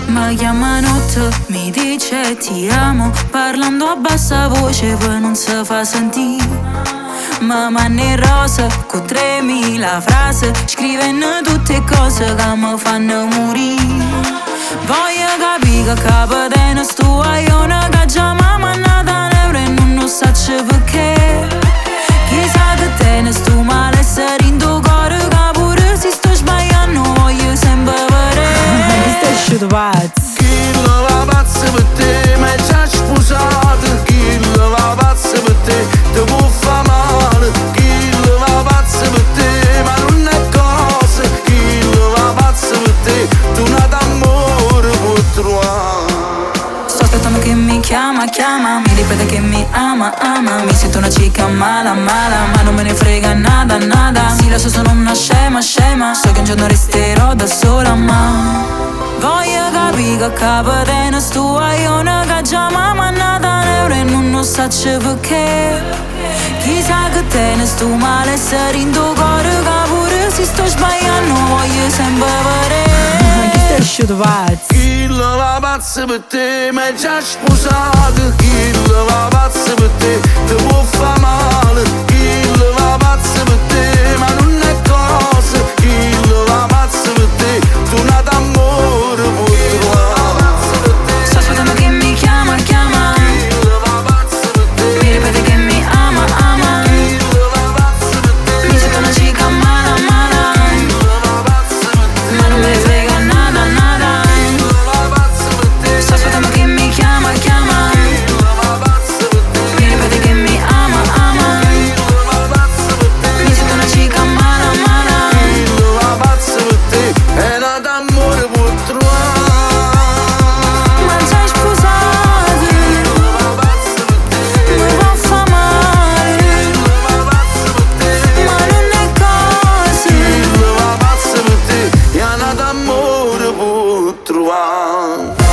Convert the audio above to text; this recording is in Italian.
Mi chiama notte, mi dice ti amo, parlando a bassa voce poi non si fa sentire. Ma manne rosa, con 3000 frasi, scrivendo tutte cose che mi fanno morire. Voglio capire che capitano sto aione che già mi ha mandato un euro e non so perché. Chissà che tiene sto malessere in tuo cuore, che pure se sto sbagliando voglio sempre vedere. Questo è uscito pazzo. Chi va pazzo per te, ma è già sposato. Chi va pazzo per te, ti può fare male. Chi va pazzo per te, ma non è cosa. Chi va pazzo per te, tu non d'amore puoi trovare. Sto aspettando che mi chiama, mi ripete che mi ama. Mi sento una cica mala, ma non me ne frega nada. Sì, lo so, sono una scema, so che un giorno resterò da sola, ma voglio capire che capitano sto aione che già mi ha mandato un euro e non so perché. Chissà che tiene sto malessere in tuo cuore, che pure se sto sbagliando voglio sempre vedere. Questo è uscito pazzo. Chi va pazzo per te, ma è già sposato. Chi va pazzo per te, ti può fare male. Chi va pazzo per te, ma non è cosa. Chi va pazzo per te, tu non d'amore puoi trovare. Sto aspettando che mi chiama, Chi va pazzo per te, mi ripete che mi ama. chi va pazzo per te, Mi sento una cica mala, chi va pazzo per te, ma non me ne frega nada. chi va pazzo per te, Sto aspettando che mi chiama, chi va pazzo per te, mi ripete che mi ama. chi va pazzo per te. Mi sento una cica mala. Chi va pazzo per te, è nata d'amore può trovare. Ma già sposati, Chi va pazzo per te, mi fa fa male, chi va pazzo per te, ma non è così. chi va pazzo per te, è nata d'amore può trovare.